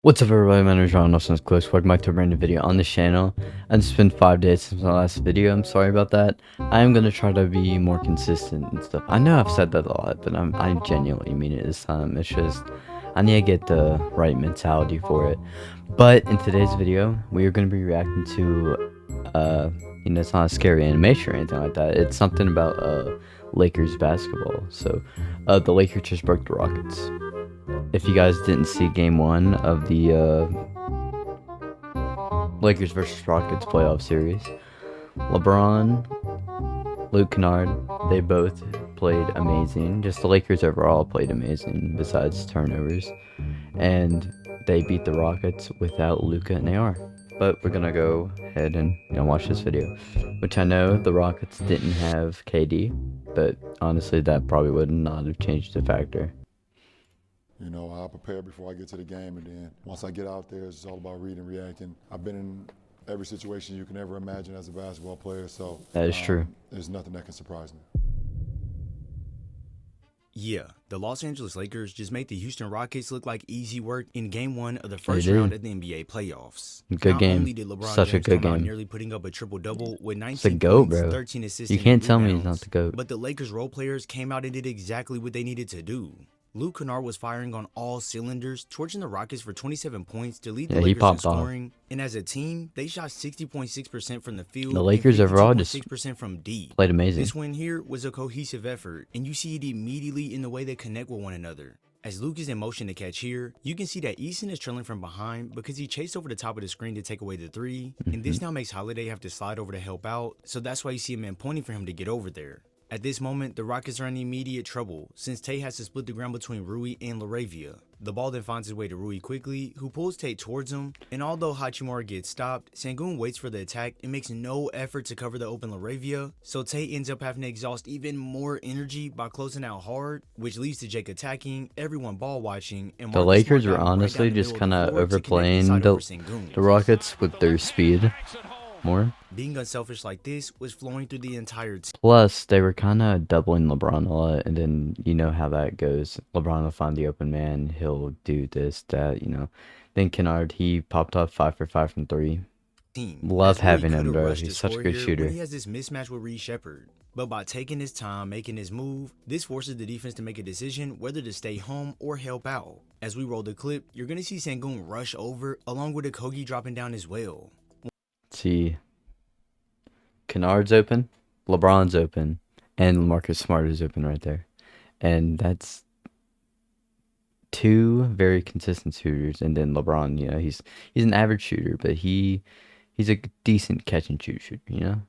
What's up everybody, my name is Ryland, also Quixs. Welcome back to a brand new video on this channel. And it's been 5 days since my last video, I'm sorry about that. I am going to try to be more consistent and stuff. I know I've said that a lot, but I genuinely mean it this time. It's just, I need to get the right mentality for it. But in today's video, we are going to be reacting to, it's not a scary animation or anything like that. It's something about, Lakers basketball. So, the Lakers just broke the Rockets. If you guys didn't see game 1 of the Lakers versus Rockets playoff series, LeBron, Luke Kennard, they both played amazing. Just the Lakers overall played amazing besides turnovers. And they beat the Rockets without Luka and AR. But we're gonna go ahead and watch this video. Which I know the Rockets didn't have KD, but honestly that probably would not have changed the factor. You know, I prepare before I get to the game, and then once I get out there, it's all about reading, reacting. I've been in every situation you can ever imagine as a basketball player, so that is true. There's nothing that can surprise me. Yeah, the Los Angeles Lakers just made the Houston Rockets look like easy work in Game 1 of the first round of the NBA playoffs. Good game. Such a good game. Nearly putting up a triple-double with 19 it's the GOAT, points, bro. 13 assists, you can't tell me he's not the GOAT. But the Lakers role players came out and did exactly what they needed to do. Luke Kennard was firing on all cylinders, torching the Rockets for 27 points to lead the Lakers in scoring. And as a team, they shot 60.6% from the field. The Lakers overall just 6% from deep. Played amazing. This win here was a cohesive effort, and you see it immediately in the way they connect with one another. As Luke is in motion to catch here, you can see that Easton is trailing from behind because he chased over the top of the screen to take away the three, and this now makes Holiday have to slide over to help out, so that's why you see a man pointing for him to get over there. At this moment, the Rockets are in immediate trouble since Tate has to split the ground between Rui and Laravia. The ball then finds its way to Rui quickly, who pulls Tate towards him, and although Hachimura gets stopped, Sengun waits for the attack and makes no effort to cover the open Laravia, so Tate ends up having to exhaust even more energy by closing out hard, which leads to Jake attacking, everyone ball watching, and the Lakers were honestly just kind of overplaying the Rockets with their speed more. Being unselfish like this was flowing through the entire team. Plus, they were kind of doubling LeBron a lot, and then you know how that goes. LeBron will find the open man, he'll do this, that, Then Kennard, he popped off 5 for 5 from 3. Love having him, bro. He's such a good shooter. He has this mismatch with Reed Shepherd, but by taking his time, making his move, this forces the defense to make a decision whether to stay home or help out. As we roll the clip, you're going to see Sengun rush over, along with Okogie dropping down as well. See, Kennard's open, LeBron's open, and Marcus Smart is open right there, and that's two very consistent shooters. And then LeBron, he's an average shooter, but he's a decent catch and shoot shooter.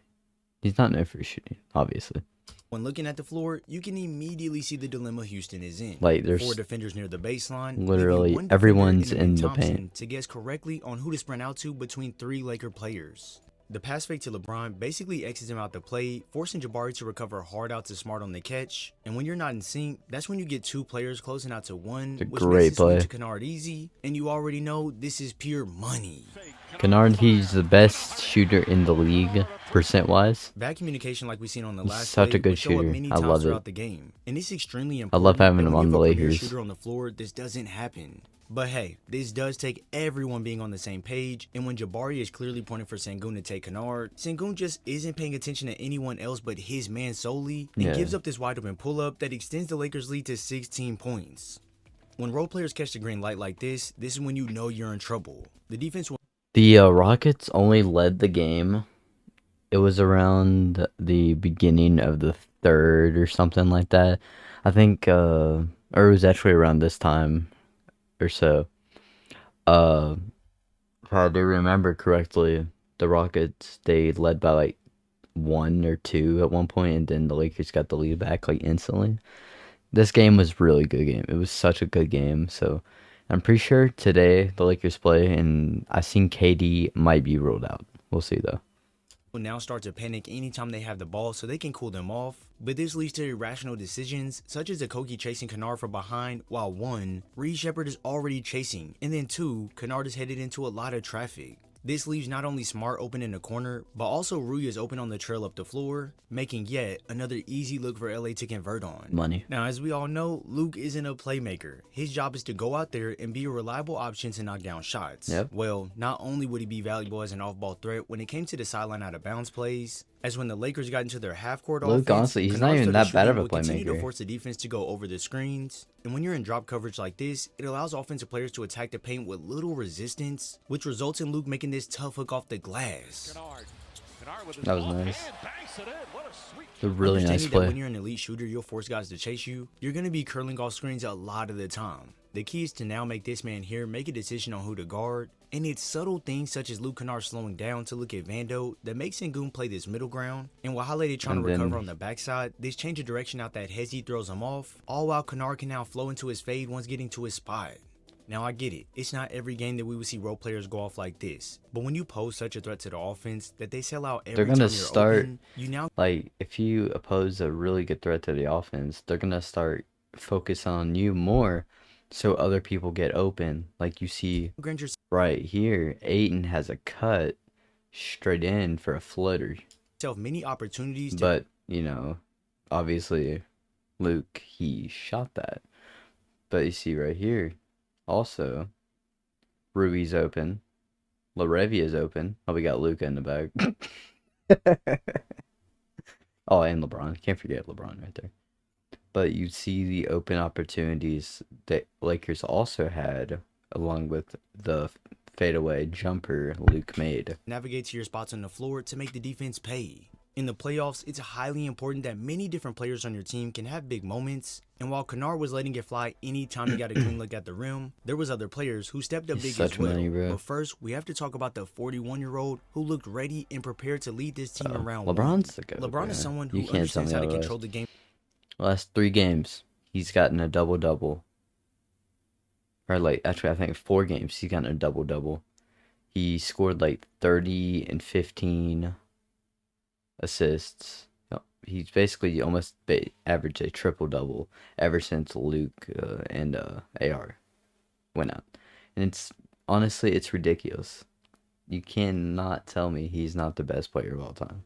He's not known for shooting, obviously. When looking at the floor, you can immediately see the dilemma Houston is in. Like, there's 4 defenders near the baseline. Literally everyone's in the paint. To guess correctly on who to sprint out to between 3 Laker players. The pass fake to LeBron basically exits him out the play, forcing Jabari to recover hard out to Smart on the catch. And when you're not in sync, that's when you get 2 players closing out to 1, which makes the switch to Kennard easy. And you already know this is pure money. Kennard, he's the best shooter in the league, percent-wise. Bad communication like we seen on the last such a good shooter. I love it. The game. And it's extremely important. I love having him on the Lakers. Shooter on the floor, this doesn't happen. But hey, this does take everyone being on the same page, and when Jabari is clearly pointing for Sengun to take Kennard, Sengun just isn't paying attention to anyone else but his man solely, and gives up this wide open pull-up that extends the Lakers' lead to 16 points. When role players catch the green light like this is when you know you're in trouble. The defense will... The Rockets only led the game. It was around the beginning of the 3rd or something like that. I think, or it was actually around this time or so. If I do remember correctly, the Rockets, they led by like 1 or 2 at one point, and then the Lakers got the lead back like instantly. This game was a really good game. It was such a good game. So I'm pretty sure today the Lakers play, and I seen KD might be ruled out. We'll see though. Will now start to panic anytime they have the ball so they can cool them off, but this leads to irrational decisions such as Okogie chasing Kennard from behind, while 1, Reed Shepherd is already chasing, and then 2, Kennard is headed into a lot of traffic. This leaves not only Smart open in the corner, but also Rui is open on the trail up the floor, making yet another easy look for LA to convert on. Money. Now, as we all know, Luke isn't a playmaker. His job is to go out there and be a reliable option to knock down shots. Yep. Well, not only would he be valuable as an off-ball threat when it came to the sideline out of bounds plays, as when the Lakers got into their half-court Luke, offense, honestly, he's not Kennard's even third that bad of a shooting will continue to playmaker. force the defense to go over the screens. And when you're in drop coverage like this, it allows offensive players to attack the paint with little resistance, which results in Luke making this tough hook off the glass. That was nice. It's a really nice Understanding that play. when you're an elite shooter, you'll force guys to chase you. You're going to be curling off screens a lot of the time. The key is to now make this man here make a decision on who to guard, and it's subtle things such as Luke Kennard slowing down to look at Vando that makes Sengun play this middle ground, and while Highlighted trying to recover on the backside, this change of direction out that Hezi throws him off, all while Kennard can now flow into his fade once getting to his spot. Now I get it, it's not every game that we would see role players go off like this, but when you pose such a threat to the offense that they sell out every They're time gonna you're start open, you now like if you oppose a really good threat to the offense, they're gonna start focus on you more, so other people get open. Like you see grant yourself right here, Aiton has a cut straight in for a flutter, many opportunities to but you know, obviously, Luke he shot that. But you see right here, also, Rui's open, Larevia's open. Oh, we got Luka in the back. Oh, and LeBron. Can't forget LeBron right there. But you see the open opportunities that Lakers also had, along with the fadeaway jumper Luke made. navigate to your spots on the floor to make the defense pay. In the playoffs, it's highly important that many different players on your team can have big moments, and while Kennard was letting it fly anytime he got a clean look at the rim, there was other players who stepped up He's big as such well. money, bro. But first, we have to talk about the 41-year-old who looked ready and prepared to lead this team around. LeBron's the GOAT. LeBron is bro. someone You who can't tell understands me how to otherwise. control the game. Last 3 games, he's gotten a double-double. Or like, actually, I think 4 games, he's gotten a double-double. He scored like 30 and 15 assists. He's basically almost averaged a triple-double ever since Luke and AR went out. And honestly, it's ridiculous. You cannot tell me he's not the best player of all time.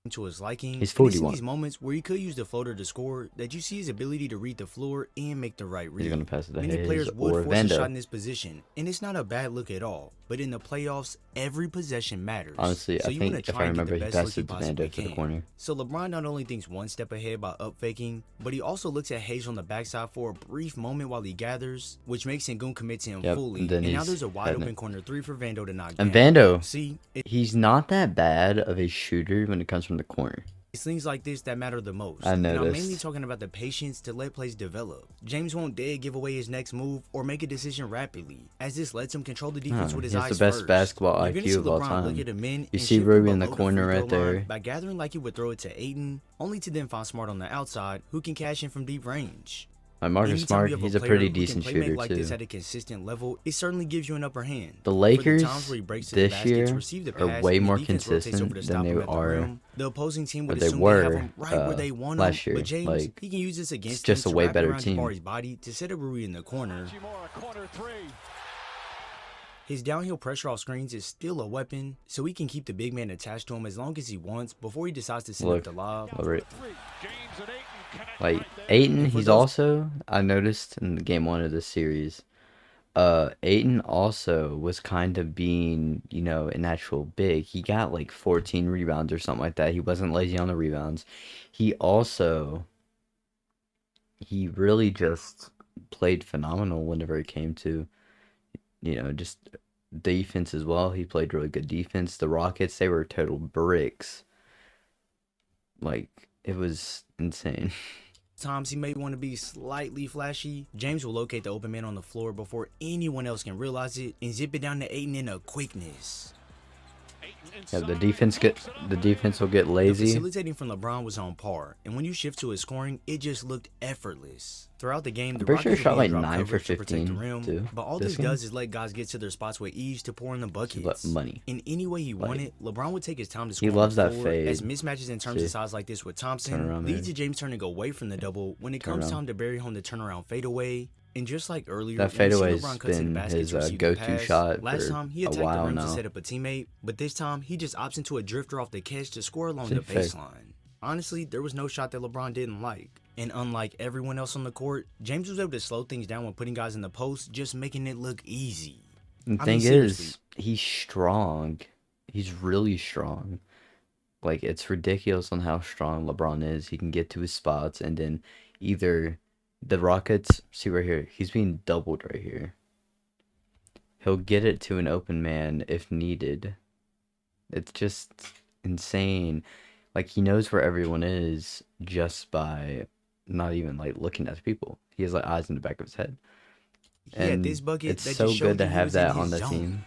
To his liking. He's And it's in 41. these moments where he could use the floater to score that you see his ability to read the floor and make the right read. He's going to pass it to Many Hayes players or would force a shot in Vando. this position, and it's not a bad look at all. But in the playoffs, every possession matters. Honestly, so I you wanna think if try I and get remember, the he best look passed it to possibly Vando for the can. corner. So LeBron not only thinks one step ahead by up faking, but he also looks at Hayes on the backside for a brief moment while he gathers, which makes Sengun commit to him Yep, fully. and then And now he's there's a wide heading open it. corner 3 for Vando to knock And down. Vando, See, he's not that bad of a shooter when it comes from the corner. it's things like this that matter the most. I And I'm noticed. mainly talking about the patience to let plays develop. James won't dare give away his next move or make a decision rapidly, as this lets him control the defense with his He eyes has the best first. basketball You're gonna IQ see of all LeBron time. look at a man You and see shift Ruby from in the below corner free right throw line there. by gathering like he would throw it to Aiton, only to then find Smart on the outside, who can cash in from deep range. Like Marcus Anytime Smart, you have he's a player pretty who can decent play shooter make like this too. at a consistent level, it certainly gives you an upper hand. The For Lakers times where he breaks his this basket to year receive the are pass way and the more defense rotates over consistent to than stop they him at the are, rim, the opposing team would or they assume they have were him right where they want him, last year. but James, Like, he can use this against just him a to way wrap it better around team. Jabari's body to set up Rui in the corner. His downhill pressure off screens is still a weapon, so he can keep the big man attached to him as long as he wants before he decides to send up Look, the lob. like Aiton, And for he's those- also, I noticed in game 1 of this series, Aiton also was kind of being, you know, an actual big. He got like 14 rebounds or something like that. He wasn't lazy on the rebounds. He really just played phenomenal whenever it came to, you know, just defense as well. He played really good defense. The Rockets, they were total bricks. Like, it was insane. Times he may want to be slightly flashy, James will locate the open man on the floor before anyone else can realize it and zip it down to Aiton in a quickness. Yeah, the defense will get The lazy. facilitating from LeBron was on par, and when you shift to his scoring, it just looked effortless. Throughout the game, the pretty sure Rockets he shot would be in like drop 9 for coverage to protect the 15 rim, too, but all this this game. does is let guys get to their spots with ease to pour in the buckets. Money. In any way he wanted, LeBron would take his time to score. He loves on the that floor, fade. as mismatches in terms See? of size like this with Turn Thompson around, leads man. to James turning away from the double when it Turn comes around. time to bury home the turnaround fadeaway. And just like earlier, That when we see fadeaway's LeBron cut to the been basket his to receive the go-to pass, shot last for time he a attacked the while rim to now. set up a teammate, but this time he just opts into a drifter off the catch to score along the See, fair. baseline. Honestly, there was no shot that LeBron didn't like. And unlike everyone else on the court, James was able to slow things down when putting guys in the post, just making it look easy. The I thing mean, seriously. is, he's strong. He's really strong. Like, it's ridiculous on how strong LeBron is. He can get to his spots, and then either the Rockets, see right here, he's being doubled right here. He'll get it to an open man if needed. It's just insane. Like, he knows where everyone is just by not even, like, looking at the people. He has, like, eyes in the back of his head. He had And this bucket it's that so just showed good to you he have was in that on his the zone. team.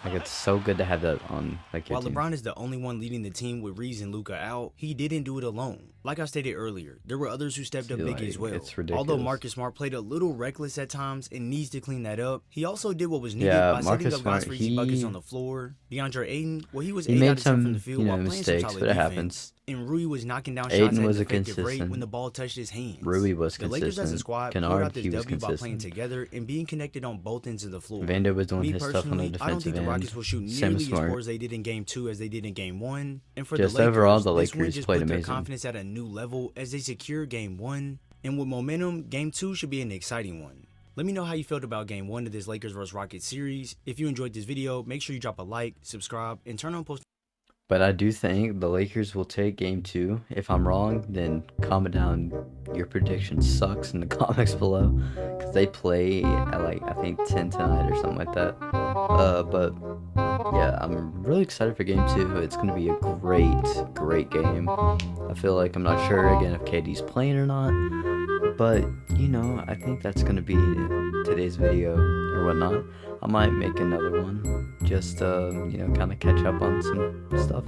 Like, it's so good to have that on, like, your While team. LeBron is the only one leading the team with Reeves and Luka out, he didn't do it alone. Like I stated earlier, there were others who stepped up See, big like, as well. it's Although ridiculous. Marcus Smart played a little reckless at times and needs to clean that up, he also did what was needed Yeah, by setting Marcus up guys Smart, for easy buckets on the floor. DeAndre Ayton, well, he was he 8 made out of 10 from the some, field you know, while playing mistakes, some solid but it defense. happens. And Rui was knocking down shots Ayton at was an a effective rate consistent. when the ball touched his hands. Rui was The Lakers as a consistent. squad pulled Kennard, out this he was W by playing consistent. together and being connected on both ends of the floor. Vando was doing Me his stuff on the personally, I don't defensive think the Rockets end. will shoot Same nearly as as poor Smart. as they did in Game 2 as they did in Game 1. And for Just the Lakers, overall, the this win Lakers just played put their amazing. confidence at a new level as they secure Game 1. And with momentum, Game 2 should be an exciting one. Let me know how you felt about Game 1 of this Lakers vs. Rockets series. If you enjoyed this video, make sure you drop a like, subscribe, and turn on post. But I do think the Lakers will take Game 2. If I'm wrong, then comment down your prediction sucks in the comments below. Because they play at, like, I think 10 tonight or something like that. But yeah, I'm really excited for Game 2. It's going to be a great game. I feel like I'm not sure, again, if KD's playing or not. But, you know, I think that's going to be today's video or whatnot. I might make another one just, you know, kind of catch up on some stuff.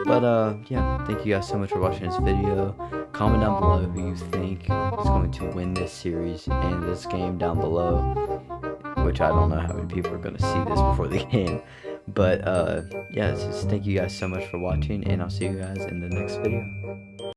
But, yeah, thank you guys so much for watching this video. Comment down below who you think is going to win this series and this game down below. Which I don't know how many people are going to see this before the game. But, yeah, just thank you guys so much for watching, and I'll see you guys in the next video.